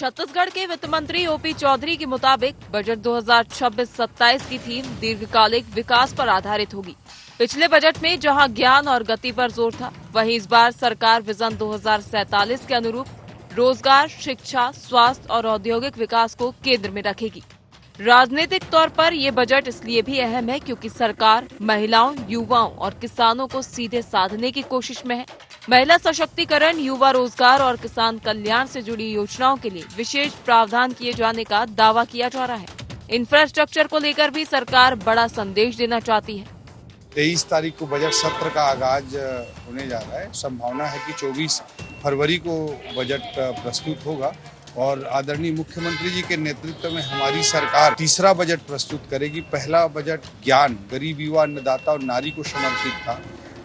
छत्तीसगढ़ के वित्त मंत्री ओपी चौधरी के मुताबिक बजट 2026-27 की थीम दीर्घकालिक विकास पर आधारित होगी। पिछले बजट में जहां ज्ञान और गति पर जोर था, वहीं इस बार सरकार विजन 2047 के अनुरूप रोजगार, शिक्षा, स्वास्थ्य और औद्योगिक विकास को केंद्र में रखेगी। राजनीतिक तौर पर ये बजट इसलिए भी अहम है क्योंकि सरकार महिलाओं, युवाओं और किसानों को सीधे साधने की कोशिश में है। महिला सशक्तिकरण, युवा रोजगार और किसान कल्याण से जुड़ी योजनाओं के लिए विशेष प्रावधान किए जाने का दावा किया जा रहा है। इंफ्रास्ट्रक्चर को लेकर भी सरकार बड़ा संदेश देना चाहती है। 23 तारीख को बजट सत्र का आगाज होने जा रहा है। संभावना है कि 24 फरवरी को बजट प्रस्तुत होगा और आदरणीय मुख्यमंत्री जी के नेतृत्व में हमारी सरकार तीसरा बजट प्रस्तुत करेगी। पहला बजट ज्ञान, गरीब, युवा, अन्नदाता और नारी को समर्पित था।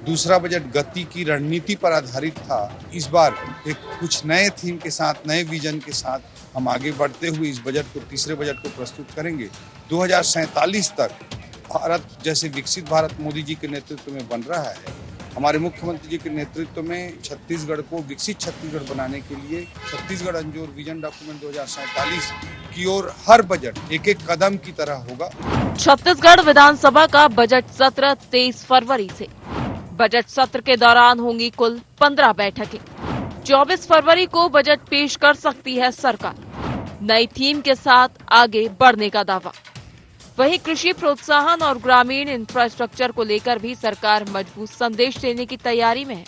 दूसरा बजट गति की रणनीति पर आधारित था। इस बार एक कुछ नए थीम के साथ, नए विजन के साथ हम आगे बढ़ते हुए इस बजट को, तीसरे बजट को प्रस्तुत करेंगे। 2047 तक भारत जैसे विकसित भारत मोदी जी के नेतृत्व में बन रहा है, हमारे मुख्यमंत्री जी के नेतृत्व में छत्तीसगढ़ को विकसित छत्तीसगढ़ बनाने के लिए छत्तीसगढ़ अंजोर विजन डॉक्यूमेंट 2047 की ओर हर बजट एक एक कदम की तरह होगा। छत्तीसगढ़ विधानसभा का बजट सत्र 23 फरवरी से। बजट सत्र के दौरान होंगी कुल 15 बैठकें। 24 फरवरी को बजट पेश कर सकती है सरकार, नई थीम के साथ आगे बढ़ने का दावा। वहीं कृषि प्रोत्साहन और ग्रामीण इंफ्रास्ट्रक्चर को लेकर भी सरकार मजबूत संदेश देने की तैयारी में है।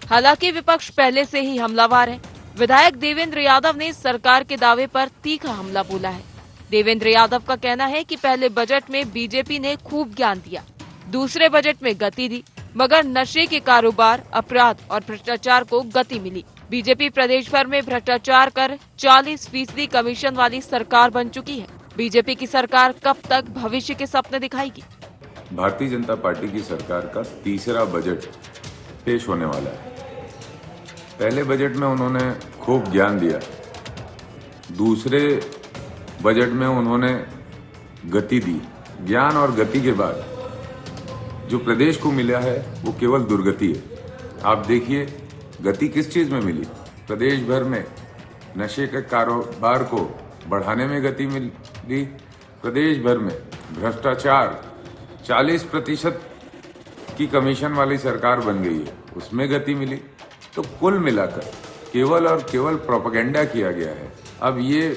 हालांकि विपक्ष पहले से ही हमलावर है। विधायक देवेंद्र यादव ने सरकार के दावे पर तीखा हमला बोला है। देवेंद्र यादव का कहना है कि पहले बजट में बीजेपी ने खूब ज्ञान दिया, दूसरे बजट में गति दी, मगर नशे के कारोबार, अपराध और भ्रष्टाचार को गति मिली। बीजेपी प्रदेश भर में भ्रष्टाचार कर 40% कमीशन वाली सरकार बन चुकी है। बीजेपी की सरकार कब तक भविष्य के सपने दिखाएगी? भारतीय जनता पार्टी की सरकार का तीसरा बजट पेश होने वाला है। पहले बजट में उन्होंने खूब ज्ञान दिया, दूसरे बजट में उन्होंने गति दी। ज्ञान और गति के बाद जो प्रदेश को मिला है वो केवल दुर्गति है। आप देखिए गति किस चीज में मिली। प्रदेश भर में नशे के कारोबार को बढ़ाने में गति मिली। प्रदेश भर में भ्रष्टाचार 40% की कमीशन वाली सरकार बन गई है, उसमें गति मिली। तो कुल मिलाकर केवल और केवल प्रोपेगेंडा किया गया है। अब ये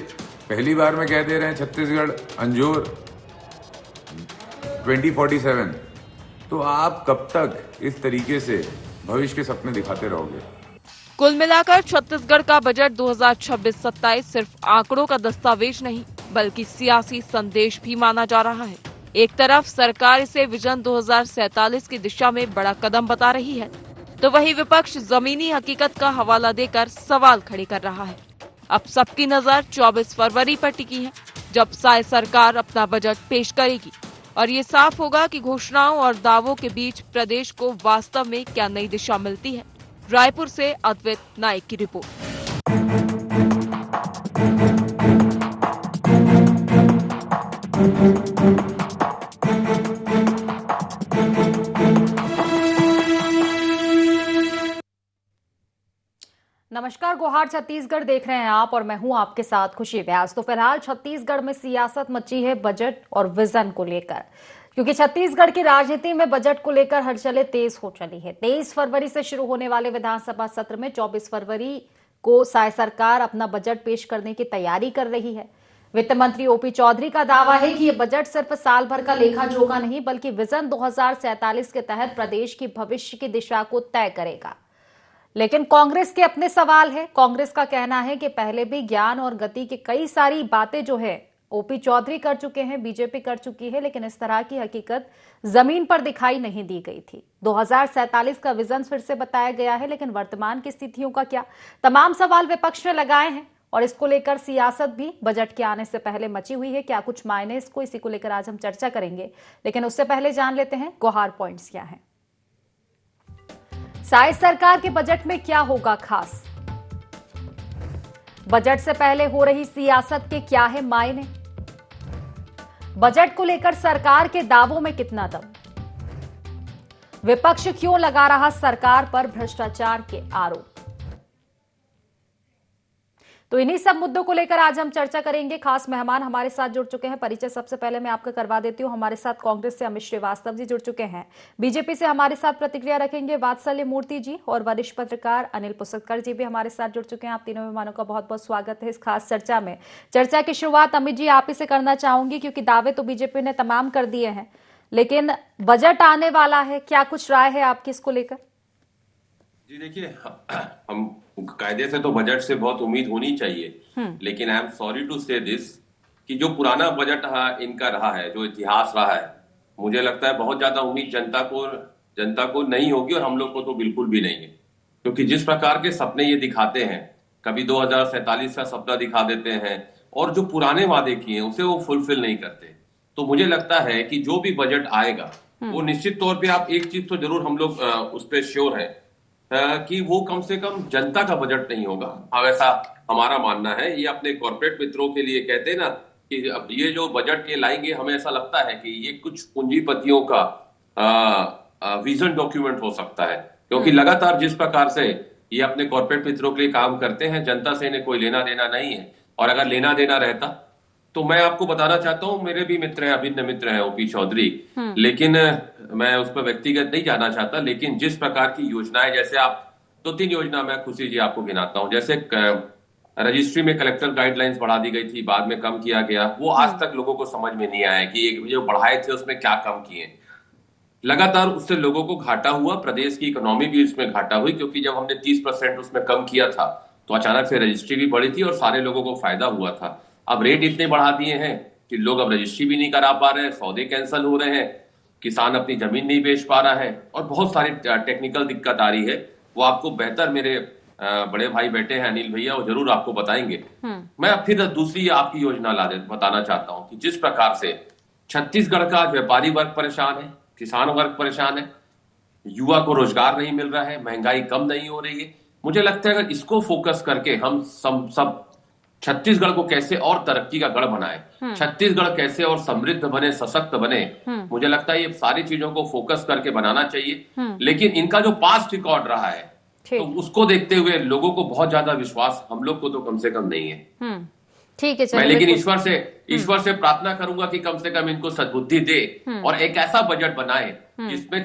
पहली बार में कह दे रहे हैं छत्तीसगढ़ अंजोर 2047, तो आप कब तक इस तरीके से भविष्य के सपने दिखाते रहोगे? कुल मिलाकर छत्तीसगढ़ का बजट 2026-27 सिर्फ आंकड़ों का दस्तावेज नहीं, बल्कि सियासी संदेश भी माना जा रहा है। एक तरफ सरकार इसे विजन 2047 की दिशा में बड़ा कदम बता रही है, तो वहीं विपक्ष जमीनी हकीकत का हवाला देकर सवाल खड़े कर रहा है। अब सबकी नजर 24 फरवरी पर टिकी है, जब साय सरकार अपना बजट पेश करेगी और ये साफ होगा कि घोषणाओं और दावों के बीच प्रदेश को वास्तव में क्या नई दिशा मिलती है। रायपुर से अद्वैत नाइक की रिपोर्ट। नमस्कार, गुहार छत्तीसगढ़ देख रहे हैं आप और मैं हूं आपके साथ खुशी व्यास। तो फिलहाल छत्तीसगढ़ में सियासत मची है बजट और विजन को लेकर, क्योंकि छत्तीसगढ़ की राजनीति में बजट को लेकर हलचलें तेज हो चली है। 23 फरवरी से शुरू होने वाले विधानसभा सत्र में 24 फरवरी को साय सरकार अपना बजट पेश करने की तैयारी कर रही है। वित्त मंत्री ओपी चौधरी का दावा है कि यह बजट सिर्फ साल भर का लेखा जोखा नहीं, बल्कि विजन 2047 के तहत प्रदेश की भविष्य की दिशा को तय करेगा। लेकिन कांग्रेस के अपने सवाल है। कांग्रेस का कहना है कि पहले भी ज्ञान और गति की कई सारी बातें जो है ओपी चौधरी कर चुके हैं, बीजेपी कर चुकी है, लेकिन इस तरह की हकीकत जमीन पर दिखाई नहीं दी गई थी। 2047 का विजन फिर से बताया गया है, लेकिन वर्तमान की स्थितियों का क्या? तमाम सवाल विपक्ष ने लगाए हैं और इसको लेकर सियासत भी बजट के आने से पहले मची हुई है। क्या कुछ मायने इसको, इसी को लेकर आज हम चर्चा करेंगे, लेकिन उससे पहले जान लेते हैं गुहार पॉइंट्स क्या है। साय सरकार के बजट में क्या होगा खास? बजट से पहले हो रही सियासत के क्या है मायने? बजट को लेकर सरकार के दावों में कितना दम? विपक्ष क्यों लगा रहा सरकार पर भ्रष्टाचार के आरोप? तो इन्हीं सब मुद्दों को लेकर आज हम चर्चा करेंगे। खास मेहमान हमारे साथ जुड़ चुके हैं। परिचय सबसे पहले मैं आपका करवा देती हूँ। हमारे साथ कांग्रेस से अमित श्रीवास्तव जी जुड़ चुके हैं, बीजेपी से हमारे साथ प्रतिक्रिया रखेंगे वात्सल्य मूर्ति जी, और वरिष्ठ पत्रकार अनिल पुसतकर जी भी हमारे साथ जुड़ चुके हैं। आप तीनों मेहमानों का बहुत बहुत स्वागत है इस खास चर्चा में। चर्चा की शुरुआत अमित जी आप ही से करना चाहूंगी, क्योंकि दावे तो बीजेपी ने तमाम कर दिए हैं, लेकिन बजट आने वाला है, क्या कुछ राय है आपकी इसको लेकर? जी देखिए, हम कायदे से तो बजट से बहुत उम्मीद होनी चाहिए, लेकिन आई एम सॉरी टू से दिस कि जो पुराना बजट इनका रहा है, जो इतिहास रहा है, मुझे लगता है बहुत ज्यादा उम्मीद जनता को नहीं होगी, और हम लोग को तो बिल्कुल भी नहीं है। क्योंकि जिस प्रकार के सपने ये दिखाते हैं, कभी 2047 का सपना दिखा देते हैं, और जो पुराने वादे किए उसे वो फुलफिल नहीं करते। तो मुझे लगता है कि जो भी बजट आएगा वो निश्चित तौर पे, आप एक चीज तो जरूर हम लोग उस पर श्योर है कि वो कम से कम जनता का बजट नहीं होगा। हाँ, वैसा हमारा मानना है। ये अपने कॉर्पोरेट मित्रों के लिए कहते हैं ना कि अब ये जो बजट ये लाएंगे, हमें ऐसा लगता है कि ये कुछ पूंजीपतियों का विजन डॉक्यूमेंट हो सकता है, क्योंकि लगातार जिस प्रकार से ये अपने कॉर्पोरेट मित्रों के लिए काम करते हैं, जनता से इन्हें कोई लेना देना नहीं है। और अगर लेना देना रहता तो मैं आपको बताना चाहता हूं, मेरे भी मित्र हैं, अभिन्न मित्र हैं ओपी चौधरी, लेकिन मैं उस पर व्यक्तिगत नहीं जाना चाहता, लेकिन जिस प्रकार की योजनाएं, जैसे आप 2-3 योजना मैं खुशी जी आपको गिनाता हूं। जैसे रजिस्ट्री में कलेक्टर गाइडलाइंस बढ़ा दी गई थी, बाद में कम किया गया, वो आज तक लोगों को समझ में नहीं आया कि जो बढ़ाए थे उसमें क्या कम किए। लगातार उससे लोगों को घाटा हुआ, प्रदेश की इकोनॉमी भी उसमें घाटा हुई, क्योंकि जब हमने 30% उसमें कम किया था तो अचानक से रजिस्ट्री भी बढ़ी थी और सारे लोगों को फायदा हुआ था। अब रेट इतने बढ़ा दिए हैं कि लोग अब रजिस्ट्री भी नहीं करा पा रहे हैं, सौदे कैंसिल हो रहे हैं, किसान अपनी जमीन नहीं बेच पा रहा है, और बहुत सारी टेक्निकल दिक्कत आ रही है। वो आपको बेहतर मेरे बड़े भाई बैठे हैं अनिल भैया, वो जरूर आपको बताएंगे। मैं फिर दूसरी आपकी योजना बताना चाहता हूं कि जिस प्रकार से छत्तीसगढ़ का व्यापारी वर्ग परेशान है, किसान वर्ग परेशान है, युवा को रोजगार नहीं मिल रहा है, महंगाई कम नहीं हो रही है। मुझे लगता है अगर इसको फोकस करके हम सब छत्तीसगढ़ को कैसे और तरक्की का गढ़ बनाए, छत्तीसगढ़ कैसे और समृद्ध बने, सशक्त बने, मुझे लगता है ये सारी चीजों को फोकस करके बनाना चाहिए। लेकिन इनका जो पास्ट रिकॉर्ड रहा है, तो उसको देखते हुए लोगों को बहुत ज्यादा विश्वास हम लोग को तो कम से कम नहीं है। ठीक है, मैं लेकिन ईश्वर से प्रार्थना करूंगा कि कम से कम इनको सद्बुद्धि दे और एक ऐसा बजट बनाए जिसमें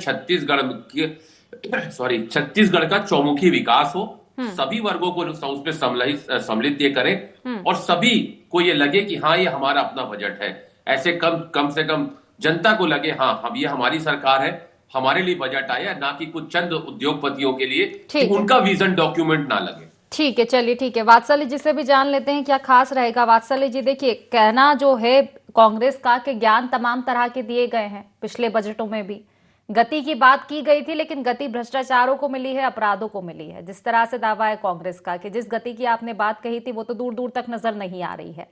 छत्तीसगढ़ का चौमुखी विकास हो, सभी वर्गों को उसमें सम्मिलित ये करें, और सभी को ये लगे कि हाँ ये हमारा अपना बजट है। ऐसे कम से कम जनता को लगे हाँ अब ये हमारी सरकार है, हमारे लिए बजट आया, ना कि कुछ चंद उद्योगपतियों के लिए, कि उनका विजन डॉक्यूमेंट ना लगे। ठीक है, चलिए ठीक है। वात्सल्य जी से भी जान लेते हैं क्या खास रहेगा। वात्सल्य जी देखिए, कहना जो है कांग्रेस का कि ज्ञान तमाम तरह के दिए गए हैं, पिछले बजटों में भी गति की बात की गई थी, लेकिन गति भ्रष्टाचारों को मिली है, अपराधों को मिली है। जिस तरह से दावा है कांग्रेस का कि जिस गति की आपने बात कही थी वो तो दूर दूर तक नजर नहीं आ रही है।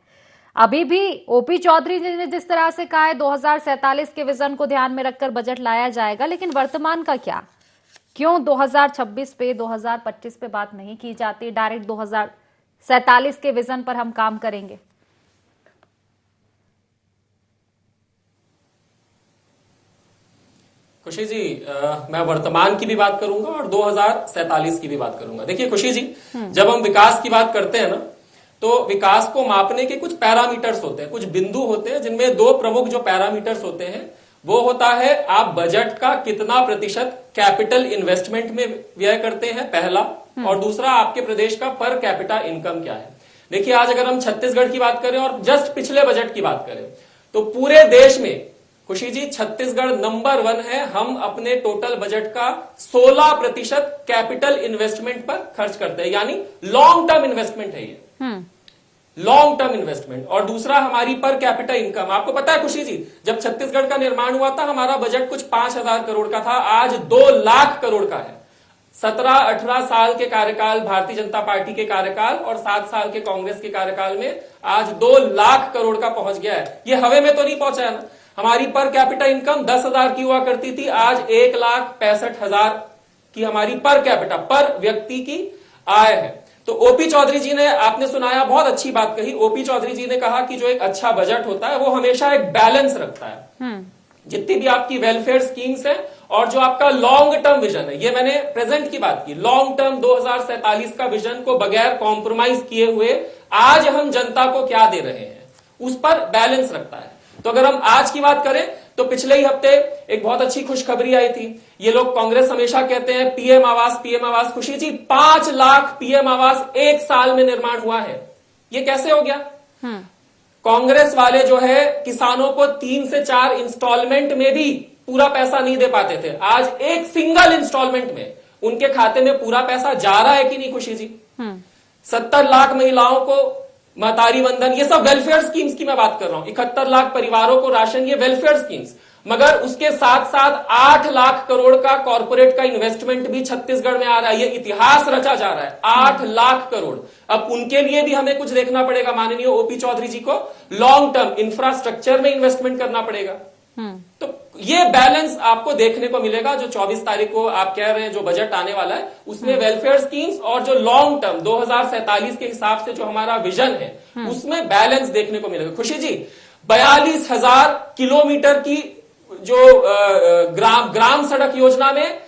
अभी भी ओपी चौधरी जी ने जिस तरह से कहा है 2047 के विजन को ध्यान में रखकर बजट लाया जाएगा, लेकिन वर्तमान का क्या? क्यों 2026 पे 2025 पे बात नहीं की जाती, डायरेक्ट 2047 के विजन पर हम काम करेंगे? खुशी जी, मैं वर्तमान की भी बात करूंगा और 2047 की भी बात करूंगा। देखिए खुशी जी, जब हम विकास की बात करते हैं ना, तो विकास को मापने के कुछ पैरामीटर्स होते हैं, कुछ बिंदु होते हैं, जिनमें दो प्रमुख जो पैरामीटर्स होते हैं वो होता है आप बजट का कितना प्रतिशत कैपिटल इन्वेस्टमेंट में व्यय करते हैं, पहला, और दूसरा आपके प्रदेश का पर कैपिटा इनकम क्या है। देखिए आज अगर हम छत्तीसगढ़ की बात करें और जस्ट पिछले बजट की बात करें, तो पूरे देश में खुशी जी छत्तीसगढ़ नंबर 1 है। हम अपने टोटल बजट का 16% कैपिटल इन्वेस्टमेंट पर खर्च करते हैं, यानी लॉन्ग टर्म इन्वेस्टमेंट है ये, लॉन्ग टर्म इन्वेस्टमेंट। और दूसरा हमारी पर कैपिटा इनकम। आपको पता है खुशी जी, जब छत्तीसगढ़ का निर्माण हुआ था हमारा बजट कुछ 5,000 करोड़ का था, आज 2 लाख करोड़ का है। 17-18 साल के कार्यकाल भारतीय जनता पार्टी के कार्यकाल और 7 साल के कांग्रेस के कार्यकाल में आज 2 लाख करोड़ का पहुंच गया है। ये हवे में तो नहीं पहुंचा है ना। हमारी पर कैपिटा इनकम 10,000 की हुआ करती थी, आज 1,65,000 की हमारी पर कैपिटा, पर व्यक्ति की आय है। तो ओपी चौधरी जी ने, आपने सुनाया, बहुत अच्छी बात कही। ओपी चौधरी जी ने कहा कि जो एक अच्छा बजट होता है वो हमेशा एक बैलेंस रखता है। जितनी भी आपकी वेलफेयर स्कीम्स है और जो आपका लॉन्ग टर्म विजन है, ये मैंने प्रेजेंट की बात की, लॉन्ग टर्म 2047 का विजन को बगैर कॉम्प्रोमाइज किए हुए आज हम जनता को क्या दे रहे हैं, उस पर बैलेंस रखता है। तो अगर हम आज की बात करें तो पिछले ही हफ्ते एक बहुत अच्छी खुशखबरी आई थी। ये लोग कांग्रेस हमेशा कहते हैं पीएम आवास। खुशी जी, 5 लाख पीएम आवास एक साल में निर्माण हुआ है। ये कैसे हो गया? कांग्रेस वाले जो है किसानों को 3 से 4 इंस्टॉलमेंट में भी पूरा पैसा नहीं दे पाते थे। आज एक सिंगल इंस्टॉलमेंट में उनके खाते में पूरा पैसा जा रहा है कि नहीं खुशी जी? 70 लाख महिलाओं को महतारी वंदन, ये सब वेलफेयर स्कीम्स की मैं बात कर रहा हूं। 71 लाख परिवारों को राशन, ये वेलफेयर स्कीम्स। मगर उसके साथ साथ 8 लाख करोड़ का कॉर्पोरेट का इन्वेस्टमेंट भी छत्तीसगढ़ में आ रहा है। ये इतिहास रचा जा रहा है, 8 लाख करोड़। अब उनके लिए भी हमें कुछ देखना पड़ेगा। माननीय ओपी चौधरी जी को लॉन्ग टर्म इंफ्रास्ट्रक्चर में इन्वेस्टमेंट करना पड़ेगा। तो ये बैलेंस आपको देखने को मिलेगा जो 24 तारीख को आप कह रहे हैं जो बजट आने वाला है, उसमें वेलफेयर स्कीम्स और जो लॉन्ग टर्म 2047 के हिसाब से जो हमारा विजन है उसमें बैलेंस देखने को मिलेगा। खुशी जी, 42,000 किलोमीटर की जो ग्राम सड़क योजना में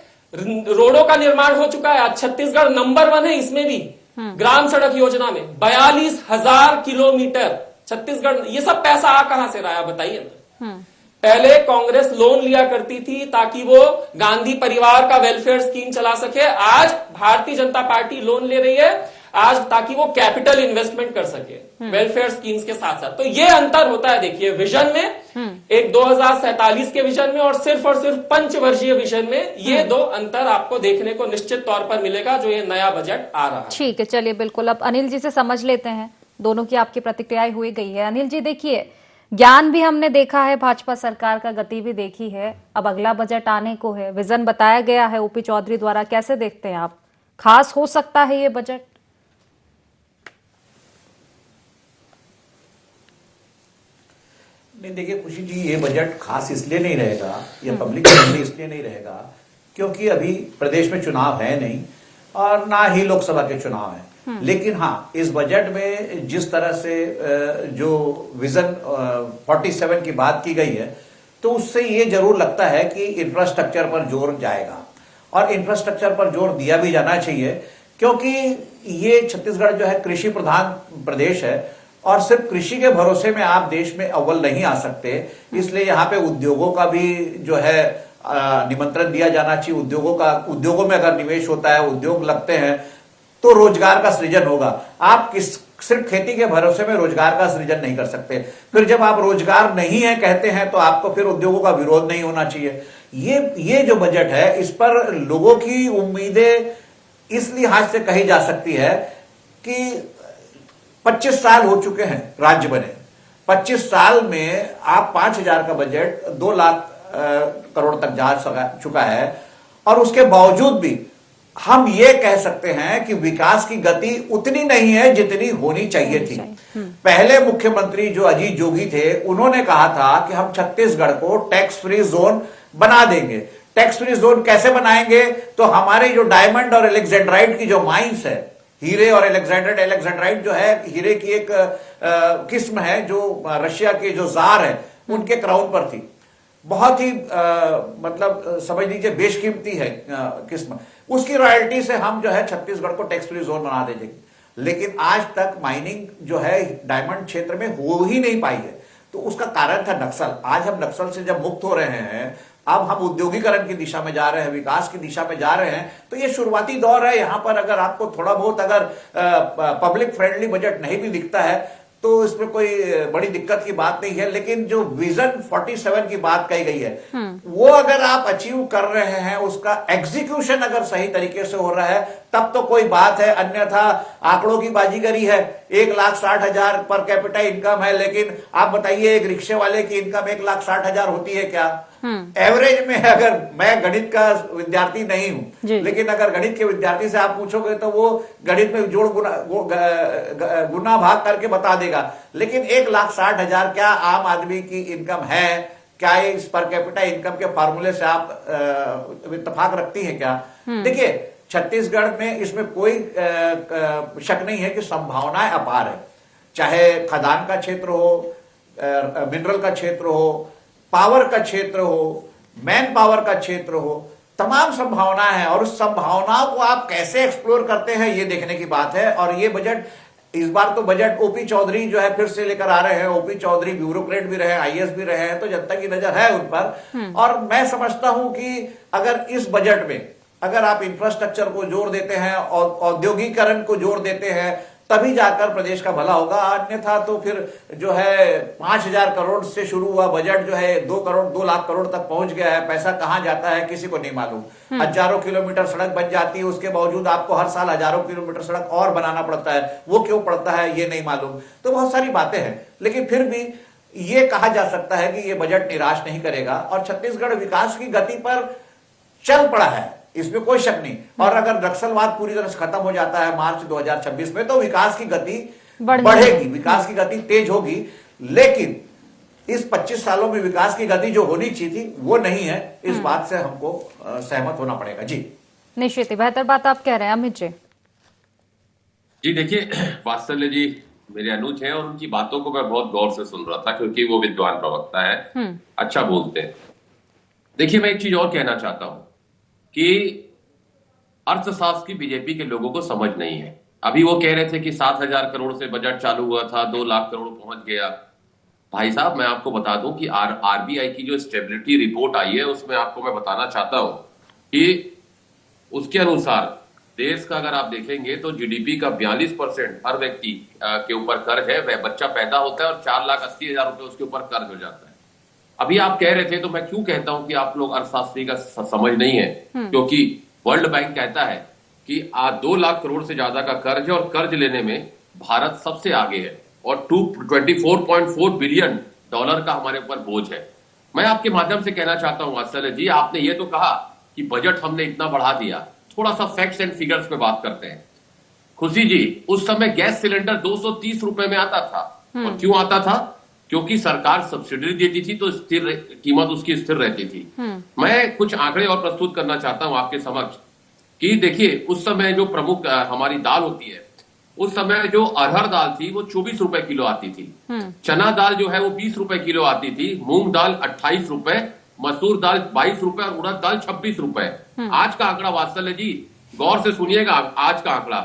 रोडों का निर्माण हो चुका है। आज छत्तीसगढ़ नंबर 1 है इसमें भी, ग्राम सड़क योजना में 42,000 किलोमीटर छत्तीसगढ़। ये सब पैसा आ कहां से रहा है बताइए ना। पहले कांग्रेस लोन लिया करती थी ताकि वो गांधी परिवार का वेलफेयर स्कीम चला सके। आज भारतीय जनता पार्टी लोन ले रही है आज ताकि वो कैपिटल इन्वेस्टमेंट कर सके वेलफेयर स्कीम्स के साथ साथ। तो ये अंतर होता है देखिए विजन में, एक 2047 के विजन में और सिर्फ पंचवर्षीय विजन में। ये 2 अंतर आपको देखने को निश्चित तौर पर मिलेगा जो ये नया बजट आ रहा है। ठीक है, चलिए बिल्कुल। अब अनिल जी से समझ लेते हैं, दोनों की आपकी प्रतिक्रियाएं हुई गई है। अनिल जी देखिए, ज्ञान भी हमने देखा है, भाजपा सरकार का गति भी देखी है, अब अगला बजट आने को है, विजन बताया गया है ओपी चौधरी द्वारा। कैसे देखते हैं आप, खास हो सकता है ये बजट? नहीं देखिए खुशी जी, ये बजट खास इसलिए नहीं रहेगा, ये पब्लिक फ्रेंडली इसलिए नहीं रहेगा क्योंकि अभी प्रदेश में चुनाव है नहीं और ना ही लोकसभा के चुनाव है। लेकिन हाँ, इस बजट में जिस तरह से जो विजन 47 की बात की गई है तो उससे ये जरूर लगता है कि इंफ्रास्ट्रक्चर पर जोर जाएगा और इंफ्रास्ट्रक्चर पर जोर दिया भी जाना चाहिए क्योंकि ये छत्तीसगढ़ जो है कृषि प्रधान प्रदेश है और सिर्फ कृषि के भरोसे में आप देश में अव्वल नहीं आ सकते। इसलिए यहाँ पे उद्योगों का भी जो है निमंत्रण दिया जाना चाहिए। उद्योगों में अगर निवेश होता है, उद्योग लगते हैं तो रोजगार का सृजन होगा। आप सिर्फ खेती के भरोसे में रोजगार का सृजन नहीं कर सकते। फिर जब आप रोजगार नहीं है कहते हैं तो आपको फिर उद्योगों का विरोध नहीं होना चाहिए। ये जो बजट है इस पर लोगों की उम्मीदें इस लिहाज से कही जा सकती है कि 25 साल हो चुके हैं राज्य बने, 25 साल में आप 5,000 का बजट 2 लाख करोड़ तक जा चुका है और उसके बावजूद भी हम ये कह सकते हैं कि विकास की गति उतनी नहीं है जितनी होनी चाहिए थी। पहले मुख्यमंत्री जो अजीत जोगी थे उन्होंने कहा था कि हम छत्तीसगढ़ को टैक्स फ्री जोन बना देंगे। टैक्स फ्री जोन कैसे बनाएंगे? तो हमारे जो डायमंड और एलेक्जेंड्राइट की जो माइंस है, हीरे और एलेक्जेंड्राइट जो है हीरे की एक किस्म है जो रशिया के जो जार है उनके क्राउन पर थी। बहुत ही मतलब समझ लीजिए बेशकीमती है किस्म। उसकी रॉयल्टी से हम जो है छत्तीसगढ़ को टैक्स फ्री जोन बना देंगे। लेकिन आज तक माइनिंग जो है डायमंड क्षेत्र में हो ही नहीं पाई है। तो उसका कारण था नक्सल। आज हम नक्सल से जब मुक्त हो रहे हैं, अब हम उद्योगीकरण की दिशा में जा रहे हैं, विकास की दिशा में जा रहे हैं, तो ये शुरुआती दौर है। यहां पर अगर आपको थोड़ा बहुत अगर पब्लिक फ्रेंडली बजट नहीं भी दिखता है तो इसमें कोई बड़ी दिक्कत की बात नहीं है। लेकिन जो विजन 47 की बात कही गई है वो अगर आप अचीव कर रहे हैं, उसका एग्जीक्यूशन अगर सही तरीके से हो रहा है तब तो कोई बात है। अन्यथा आंकड़ों की बाजीगरी है। 1,60,000 पर कैपिटा इनकम है, लेकिन आप बताइए एक रिक्शे वाले की इनकम 1,60,000 होती है क्या? एवरेज में, अगर मैं गणित का विद्यार्थी नहीं हूं लेकिन अगर गणित के विद्यार्थी से आप पूछोगे तो वो गणित में जोड़ गुना भाग करके बता देगा। लेकिन 1,60,000 क्या आम आदमी की इनकम है? क्या इस पर कैपिटा इनकम के फार्मूले से आप इत्तेफाक रखती है क्या? देखिए छत्तीसगढ़ में इसमें कोई शक नहीं है कि संभावनाएं अपार है। चाहे खदान का क्षेत्र हो, मिनरल का क्षेत्र हो, पावर का क्षेत्र हो, मैन पावर का क्षेत्र हो, तमाम संभावनाएं हैं और उस संभावनाओं को आप कैसे एक्सप्लोर करते हैं ये देखने की बात है। और ये बजट इस बार तो बजट ओपी चौधरी जो है फिर से लेकर आ रहे हैं। ओपी चौधरी ब्यूरोक्रेट भी रहे, आईएएस भी रहे हैं, तो जनता की नजर है उन पर। और मैं समझता हूं कि अगर इस बजट में अगर आप इंफ्रास्ट्रक्चर को जोर देते हैं और औद्योगिकरण को जोर देते हैं, तभी जाकर प्रदेश का भला होगा। अन्यथा तो फिर जो है 5,000 करोड़ से शुरू हुआ बजट जो है 2 लाख करोड़ तक पहुंच गया है। पैसा कहां जाता है किसी को नहीं मालूम। हजारों किलोमीटर सड़क बन जाती है, उसके बावजूद आपको हर साल हजारों किलोमीटर सड़क और बनाना पड़ता है। वो क्यों पड़ता है ये नहीं मालूम। तो बहुत सारी बातें हैं, लेकिन फिर भी ये कहा जा सकता है कि ये बजट निराश नहीं करेगा। और छत्तीसगढ़ विकास की गति पर चल पड़ा है, इसमें कोई शक नहीं। और अगर नक्सलवाद पूरी तरह से खत्म हो जाता है मार्च 2026 में, तो विकास की गति बढ़ेगी, विकास की गति तेज होगी। लेकिन इस 25 सालों में विकास की गति जो होनी चाहिए थी वो नहीं है। इस बात से हमको सहमत होना पड़ेगा। जी निश्चित ही बेहतर बात आप कह रहे हैं अमित जी। जी देखिए, वात्सल्य जी मेरे अनुज हैं और उनकी बातों को मैं बहुत गौर से सुन रहा था, क्योंकि वो विद्वान प्रवक्ता है, अच्छा बोलते हैं। देखिए, मैं एक चीज और कहना चाहता हूं कि अर्थशास्त्र की बीजेपी के लोगों को समझ नहीं है। अभी वो कह रहे थे कि 7,000 करोड़ से बजट चालू हुआ था, 2 लाख करोड़ पहुंच गया। भाई साहब, मैं आपको बता दूं कि आरबीआई की जो स्टेबिलिटी रिपोर्ट आई है, उसमें आपको मैं बताना चाहता हूं कि उसके अनुसार देश का अगर आप देखेंगे तो जीडीपी का 42% हर व्यक्ति के ऊपर कर्ज है। वह बच्चा पैदा होता है और 4,80,000 रुपए उसके ऊपर कर्ज हो जाता है। अभी आप कह रहे थे, तो मैं क्यों कहता हूं कि आप लोग अर्थशास्त्री का समझ नहीं है, क्योंकि वर्ल्ड बैंक कहता है कि 2 लाख करोड़ से ज्यादा का कर्ज है और कर्ज लेने में भारत सबसे आगे है और 24.4 बिलियन डॉलर का हमारे ऊपर बोझ है। मैं आपके माध्यम से कहना चाहता हूं वात्सल्य जी, आपने ये तो कहा कि बजट हमने इतना बढ़ा दिया। थोड़ा सा फैक्ट्स एंड फिगर्स पे बात करते हैं। खुशी जी, उस समय गैस सिलेंडर 230 रुपए में आता था। और क्यों आता था? क्योंकि सरकार सब्सिडी देती थी, तो स्थिर कीमत उसकी स्थिर रहती थी। मैं कुछ आंकड़े और प्रस्तुत करना चाहता हूं आपके समक्ष कि देखिए, उस समय जो प्रमुख हमारी दाल होती है, उस समय जो अरहर दाल थी वो 24 रुपए किलो आती थी। चना दाल जो है वो 20 रुपए किलो आती थी। मूंग दाल 28 रुपए, मसूर दाल 22 रुपए और उड़द दाल 26 रुपए। आज का आंकड़ा वात्सल्य जी गौर से सुनिएगा, आज का आंकड़ा,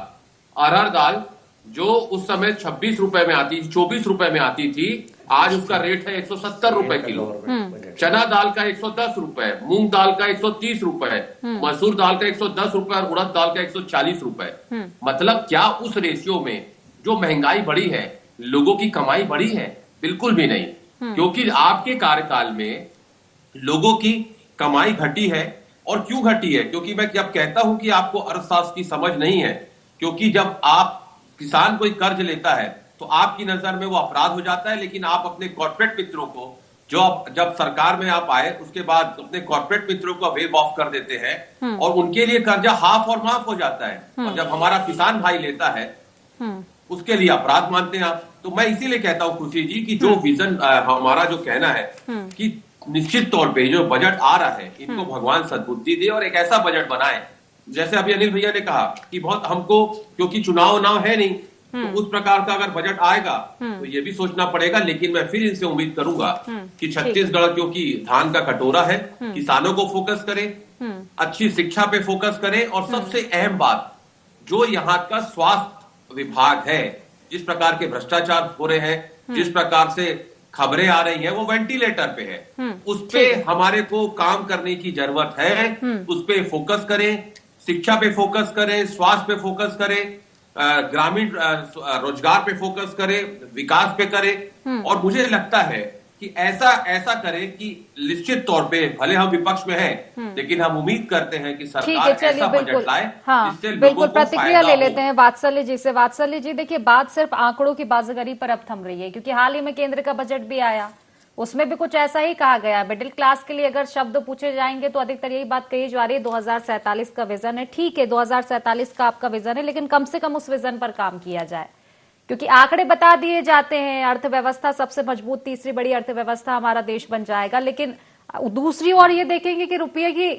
अरहर दाल जो उस समय 26 रुपए में आती थी, 24 रुपए में आती थी, आज उसका रेट है 170 रुपए किलो। चना दाल का 110 रुपए, मूंग दाल का 130 रुपए, मसूर दाल का 110 रुपए और उड़द दाल का 140 रुपए। मतलब क्या उस रेशियो में जो महंगाई बढ़ी है, लोगों की कमाई बढ़ी है? बिल्कुल भी नहीं, क्योंकि आपके कार्यकाल में लोगों की कमाई घटी है। और क्यों घटी है? क्योंकि मैं जब कहता हूं कि आपको अर्थशास्त्र की समझ नहीं है, क्योंकि जब आप किसान कोई कर्ज लेता है तो आपकी नजर में वो अपराध हो जाता है, लेकिन आप अपने कॉर्पोरेट मित्रों को, जो जब सरकार में आप आए उसके बाद अपने कॉर्पोरेट मित्रों को वेव ऑफ कर देते हैं और उनके लिए कर्जा हाफ और माफ हो जाता है। और जब हमारा किसान भाई लेता है उसके लिए अपराध मानते हैं आप। तो मैं इसीलिए कहता हूं खुशी जी कि जो विजन हमारा जो कहना है कि निश्चित तौर पे जो बजट आ रहा है, इनको भगवान सद्बुद्धि दे और एक ऐसा बजट बनाए, जैसे अभी अनिल भैया ने कहा कि बहुत हमको, क्योंकि चुनाव है नहीं, तो उस प्रकार का अगर बजट आएगा तो ये भी सोचना पड़ेगा। लेकिन मैं फिर इनसे उम्मीद करूंगा कि छत्तीसगढ़ क्योंकि धान का कटोरा है, किसानों को फोकस करे, अच्छी शिक्षा पे फोकस करे और सबसे अहम बात, जो यहाँ का स्वास्थ्य विभाग है, जिस प्रकार के भ्रष्टाचार हो रहे हैं, जिस प्रकार से खबरें आ रही हैं, वो वेंटिलेटर पे है। उस पे हमारे को काम करने की जरूरत है। उस पे फोकस करें, शिक्षा पे फोकस करें, स्वास्थ्य पे फोकस करें, ग्रामीण रोजगार पे फोकस करें, विकास पे करें। और मुझे लगता है कि ऐसा करें कि निश्चित तौर पे भले हम विपक्ष में हैं, लेकिन हम उम्मीद करते हैं कि सरकार ऐसा बजट लाए जिससे लोगों को प्रतिक्रिया ले लेते हैं वात्सल्य जी से। वात्सल्य जी, देखिए, बात सिर्फ आंकड़ों की बाजीगरी पर अब थम रही है, क्योंकि हाल ही में केंद्र का बजट भी आया, उसमें भी कुछ ऐसा ही कहा गया। मिडिल क्लास के लिए अगर शब्द पूछे जाएंगे तो अधिकतर यही बात कही जा रही है, 2047 का विजन है। ठीक है, 2047 का आपका विजन है, लेकिन कम से कम उस विजन पर काम किया जाए, क्योंकि आंकड़े बता दिए जाते हैं, अर्थव्यवस्था सबसे मजबूत तीसरी बड़ी अर्थव्यवस्था हमारा देश बन जाएगा, लेकिन दूसरी ओर ये देखेंगे कि रुपये की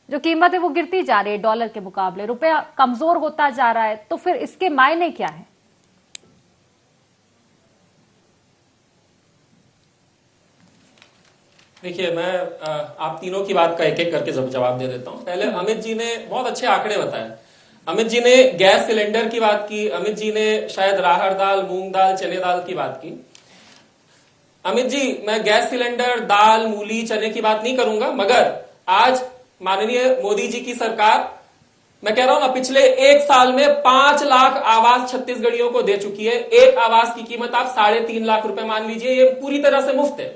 जो कीमत है वो गिरती जा रही है, डॉलर के मुकाबले रुपया कमजोर होता जा रहा है। तो फिर इसके मायने क्या है? देखिए, मैं आप तीनों की बात का एक एक करके जवाब दे देता हूं। पहले अमित जी ने बहुत अच्छे आंकड़े बताए। अमित जी ने गैस सिलेंडर की बात की, अमित जी ने शायद राहड़ दाल, मूंग दाल, चने दाल की बात की। अमित जी, मैं गैस सिलेंडर, दाल, मूली, चने की बात नहीं करूंगा, मगर आज माननीय मोदी जी की सरकार, मैं कह रहा हूं ना, पिछले 1 साल में 5 लाख आवास छत्तीसगढ़ियों को दे चुकी है। एक आवास की कीमत आप 3.5 लाख रुपए मान लीजिए, ये पूरी तरह से मुफ्त है।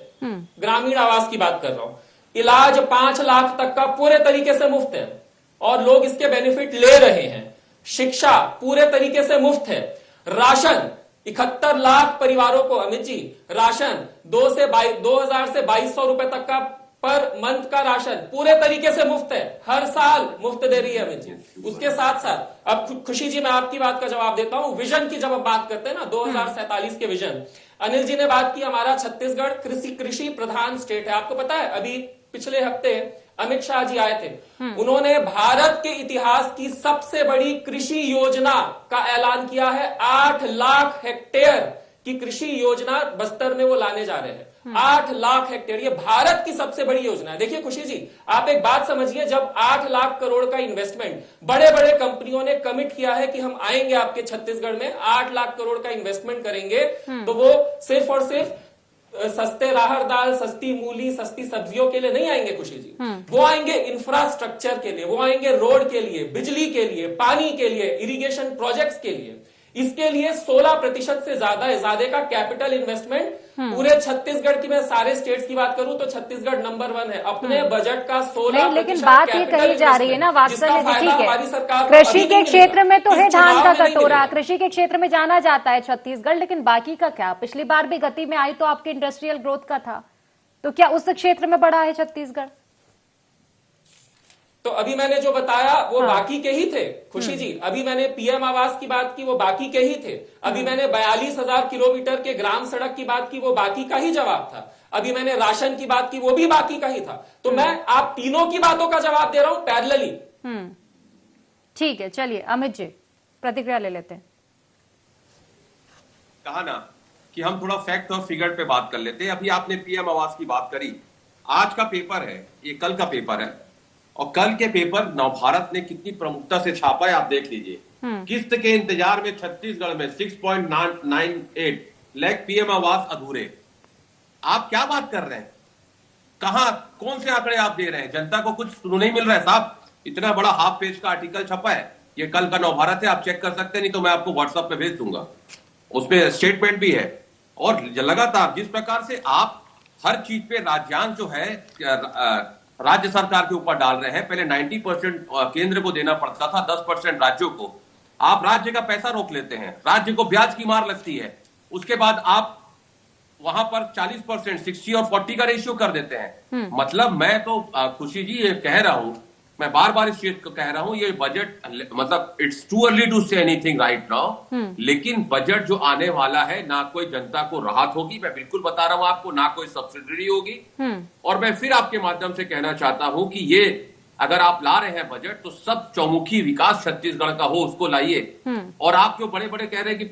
ग्रामीण आवास की बात कर रहा हूं। इलाज 5 लाख तक का पूरे तरीके से मुफ्त है और लोग इसके बेनिफिट ले रहे हैं। शिक्षा पूरे तरीके से मुफ्त है। राशन 71 लाख परिवारों को, अमित जी, राशन 2000 से 2200 रुपए तक का पर मंथ का राशन पूरे तरीके से मुफ्त है, हर साल मुफ्त दे रही है अमित जी। उसके साथ साथ अब खुशी जी, मैं आपकी बात का जवाब देता हूं। विजन की जब हम बात करते हैं ना, 2047 के विजन, अनिल जी ने बात की, हमारा छत्तीसगढ़ कृषि प्रधान स्टेट है। आपको पता है, अभी पिछले हफ्ते अमित शाह जी आए थे, उन्होंने भारत के इतिहास की सबसे बड़ी कृषि योजना का ऐलान किया है। 8 लाख हेक्टेयर की कृषि योजना बस्तर में वो लाने जा रहे हैं। 8 लाख हेक्टेयर, ये भारत की सबसे बड़ी योजना है। देखिए खुशी जी, आप एक बात समझिए, जब 8 लाख करोड़ का इन्वेस्टमेंट बड़े बड़े कंपनियों ने कमिट किया है कि हम आएंगे आपके छत्तीसगढ़ में, 8 लाख करोड़ का इन्वेस्टमेंट करेंगे, तो वो सिर्फ और सिर्फ सस्ते राहड़ दाल, सस्ती मूली, सस्ती सब्जियों के लिए नहीं आएंगे खुशी जी। वो आएंगे इंफ्रास्ट्रक्चर के लिए, वो आएंगे रोड के लिए, बिजली के लिए, पानी के लिए, इरिगेशन प्रोजेक्ट्स के लिए। इसके लिए 16% से ज्यादा का कैपिटल इन्वेस्टमेंट पूरे छत्तीसगढ़ की, मैं सारे स्टेट्स की बात करूं तो छत्तीसगढ़ नंबर 1 है अपने बजट का 16%। लेकिन बात ये कही जा रही है ना वात्सल्य जी, ठीक है, कृषि के क्षेत्र में तो है धान का कटोरा, कृषि के क्षेत्र में जाना जाता है छत्तीसगढ़, लेकिन बाकी का क्या? पिछली बार भी गति में आई तो आपके इंडस्ट्रियल ग्रोथ का था, तो क्या उस क्षेत्र में बढ़ा है छत्तीसगढ़? तो अभी मैंने जो बताया वो बाकी के ही थे खुशी जी। अभी मैंने पीएम आवास की बात की, वो बाकी के ही थे। अभी मैंने 42,000 किलोमीटर के ग्राम सड़क की बात की, वो बाकी का ही जवाब था। अभी मैंने राशन की बात की, वो भी बाकी का ही था। तो मैं आप तीनों की बातों का जवाब दे रहा हूं पैरेलली। ठीक है, चलिए अमित जी प्रतिक्रिया ले लेते हैं। कहा ना कि हम थोड़ा फैक्ट और फिगर पे बात कर लेते हैं। अभी आपने पीएम आवास की बात करी, आज का पेपर है, ये कल का पेपर है, और कल के पेपर नवभारत ने कितनी प्रमुखता से छापा है आप देख लीजिए। किस्त के इंतजार में छत्तीसगढ़ में 6.98 लाख पीएम आवास अधूरे। आप क्या बात कर रहे हैं? कहां, कौन से आंकड़े आप दे रहे हैं? जनता को कुछ नहीं मिल रहा है साहब। इतना बड़ा हाफ पेज का आर्टिकल छपा है, ये कल का नवभारत है, आप चेक कर सकते हैं, नहीं तो मैं आपको व्हाट्सएप पे भेज दूंगा, उसपे स्टेटमेंट भी है। और लगातार जिस प्रकार से आप हर चीज पे राज्यांश जो है राज्य सरकार के ऊपर डाल रहे हैं, पहले 90% केंद्र को देना पड़ता था, 10% राज्यों को। आप राज्य का पैसा रोक लेते हैं, राज्य को ब्याज की मार लगती है, उसके बाद आप वहां पर 40%, 60 और 40 का रेशियो कर देते हैं। मतलब मैं तो खुशी जी ये कह रहा हूं, मैं बार बार इस चीज को कह रहा हूं, ये बजट मतलब it's too early to say anything right now, लेकिन बजट जो आने वाला है, ना कोई जनता को राहत होगी, मैं बिल्कुल बता रहा हूं आपको, ना कोई सब्सिडी होगी। और मैं फिर आपके माध्यम से कहना चाहता हूं कि ये अगर आप ला रहे हैं बजट, तो सब चौमुखी विकास छत्तीसगढ़ का हो, उसको लाइए। और आप जो बड़े बड़े कह रहे हैं कि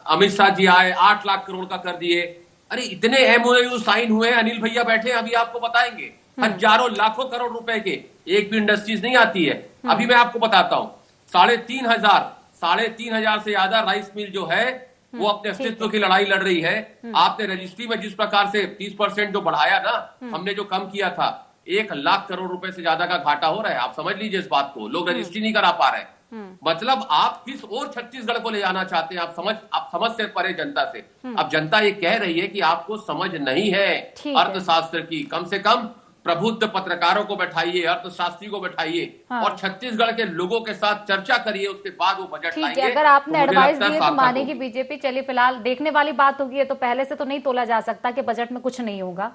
अमित शाह जी आए 8 लाख करोड़ का कर दिए, अरे इतने MOU साइन हुए, अनिल भैया बैठे अभी आपको बताएंगे, हजारों लाखों करोड़ रुपए के, एक भी इंडस्ट्रीज नहीं आती है। अभी मैं आपको बताता हूं, 3,500 से ज्यादा राइस मिल जो है वो अपने अस्तित्व की लड़ाई लड़ रही है। आपने रजिस्ट्री में जिस प्रकार से 30% जो बढ़ाया ना, हमने जो कम किया था, 1 लाख करोड़ रुपए से ज्यादा का घाटा हो रहा है। आप समझ लीजिए इस बात को, लोग रजिस्ट्री नहीं करा पा रहे हैं। मतलब आप किस और छत्तीसगढ़ को ले जाना चाहते हैं? आप समझ से परे जनता से। अब जनता ये कह रही है कि आपको समझ नहीं है अर्थशास्त्र की, कम से कम प्रबुद्ध पत्रकारों को बैठाइए, अर्थशास्त्री को बैठाइए, और छत्तीसगढ़ के लोगों के साथ चर्चा करिए, उसके बाद वो बजट लाएंगे। अगर आपने एडवाइस दिए तो मानेगी बीजेपी। चलिए फिलहाल देखने वाली बात होगी, तो पहले से तो नहीं तोला जा सकता कि बजट में कुछ नहीं होगा।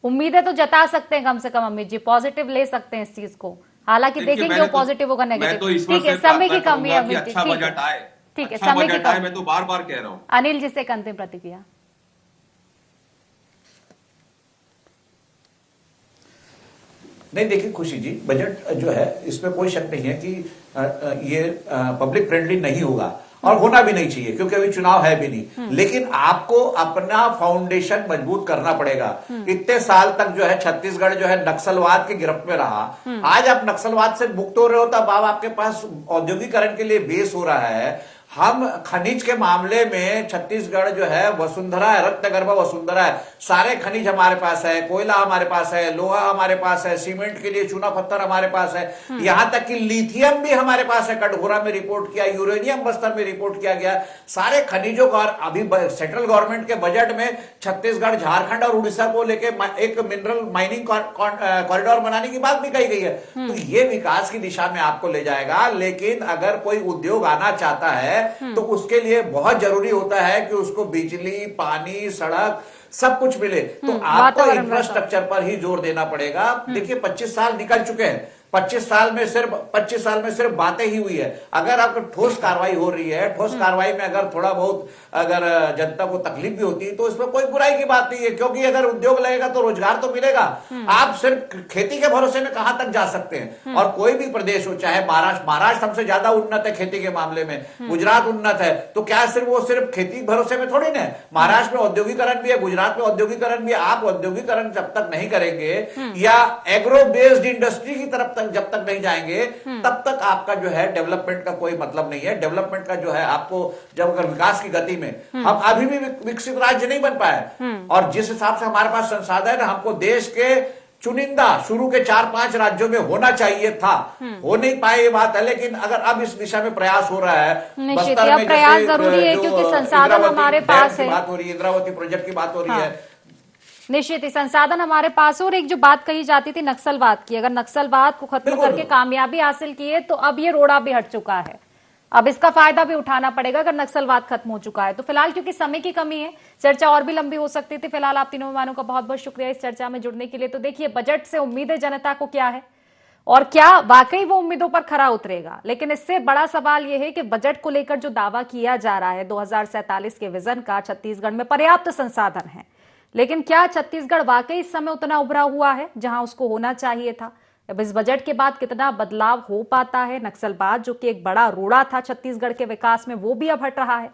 उम्मीदें तो जता सकते हैं कम से कम अमित जी, पॉजिटिव ले सकते हैं इस चीज को, हालांकि देखेंगे जो पॉजिटिव होगा नेगेटिव। ठीक है, समय की कमी है अमित जी, अच्छा बजट आए, ठीक है, समय की कमी, मैं तो बार बार कह रहा हूँ। अनिल जी से एक अंतिम प्रतिक्रिया। नहीं, देखिए खुशी जी, बजट जो है इसमें कोई शक नहीं है कि ये पब्लिक फ्रेंडली नहीं होगा। और होना भी नहीं चाहिए क्योंकि अभी चुनाव है भी नहीं। लेकिन आपको अपना फाउंडेशन मजबूत करना पड़ेगा। इतने साल तक जो है छत्तीसगढ़ जो है नक्सलवाद की गिरफ्त में रहा। आज आप नक्सलवाद से मुक्त हो रहे हो, तब आपके पास औद्योगिकरण के लिए बेस हो रहा है। हम खनिज के मामले में छत्तीसगढ़ जो है वसुंधरा है, रत्नगर्भ वसुंधरा है। सारे खनिज हमारे पास है, कोयला हमारे पास है, लोहा हमारे पास है, सीमेंट के लिए चूना पत्थर हमारे पास है, यहां तक कि लिथियम भी हमारे पास है। कटघोरा में रिपोर्ट किया, यूरेनियम बस्तर में रिपोर्ट किया गया। सारे खनिजों का अभी सेंट्रल गवर्नमेंट के बजट में छत्तीसगढ़, झारखंड और उड़ीसा को लेकर एक मिनरल माइनिंग कॉरिडोर बनाने की बात भी कही गई है। तो ये विकास की दिशा में आपको ले जाएगा। लेकिन अगर कोई उद्योग आना चाहता है तो उसके लिए बहुत जरूरी होता है कि उसको बिजली, पानी, सड़क सब कुछ मिले। तो आपको इंफ्रास्ट्रक्चर पर ही जोर देना पड़ेगा। देखिए 25 साल निकल चुके हैं। 25 साल में सिर्फ बातें ही हुई है। अगर आपको ठोस कार्रवाई हो रही है, ठोस कार्रवाई में अगर थोड़ा बहुत अगर जनता को तकलीफ भी होती है तो इसमें कोई बुराई की बात नहीं है, क्योंकि अगर उद्योग लगेगा तो रोजगार तो मिलेगा। आप सिर्फ खेती के भरोसे में कहां तक जा सकते हैं। और कोई भी प्रदेश हो, चाहे महाराष्ट्र हमसे ज्यादा उन्नत है खेती के मामले में, गुजरात उन्नत है, तो क्या सिर्फ खेती भरोसे में थोड़ी ना। महाराष्ट्र में औद्योगिकरण भी है, गुजरात में औद्योगिकरण भी है। आप औद्योगिकरण जब तक नहीं करेंगे या एग्रो बेस्ड इंडस्ट्री की तरफ जब तक नहीं जाएंगे तब तक आपका जो है डेवलपमेंट का कोई मतलब नहीं है। डेवलपमेंट का जो है आपको जब अगर विकास की गति में हम अभी भी विकसित राज्य नहीं बन पाए, और जिस हिसाब से हमारे पास संसाधन है, हमको देश के चुनिंदा शुरू के 4-5 राज्यों में होना चाहिए था, हो नहीं पाए, ये बात है। लेकिन अगर अब इस दिशा में प्रयास हो रहा है, बस्तर में प्रयास जरूरी है क्योंकि संसाधन हमारे पास है। बात हो रही है, इंद्रावती प्रोजेक्ट की बात हो रही है। निश्चित ही संसाधन हमारे पास। और एक जो बात कही जाती थी नक्सलवाद की, अगर नक्सलवाद को खत्म करके कामयाबी हासिल की है तो अब ये रोड़ा भी हट चुका है। अब इसका फायदा भी उठाना पड़ेगा अगर नक्सलवाद खत्म हो चुका है तो। फिलहाल क्योंकि समय की कमी है, चर्चा और भी लंबी हो सकती थी। फिलहाल आप तीनों मेहमानों का बहुत बहुत शुक्रिया इस चर्चा में जुड़ने के लिए। तो देखिए बजट से उम्मीदें जनता को क्या है और क्या वाकई वो उम्मीदों पर खरा उतरेगा। लेकिन इससे बड़ा सवाल यह है कि बजट को लेकर जो दावा किया जा रहा है 2047 के विजन का, छत्तीसगढ़ में पर्याप्त संसाधन है, लेकिन क्या छत्तीसगढ़ वाकई इस समय उतना उभरा हुआ है जहां उसको होना चाहिए था। अब इस बजट के बाद कितना बदलाव हो पाता है। नक्सलवाद जो कि एक बड़ा रोड़ा था छत्तीसगढ़ के विकास में, वो भी अब हट रहा है।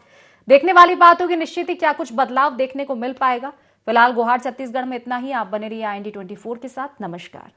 देखने वाली बात होगी निश्चित ही क्या कुछ बदलाव देखने को मिल पाएगा। फिलहाल गुहार छत्तीसगढ़ में इतना ही। आप बने रहिए IND 24 के साथ। नमस्कार।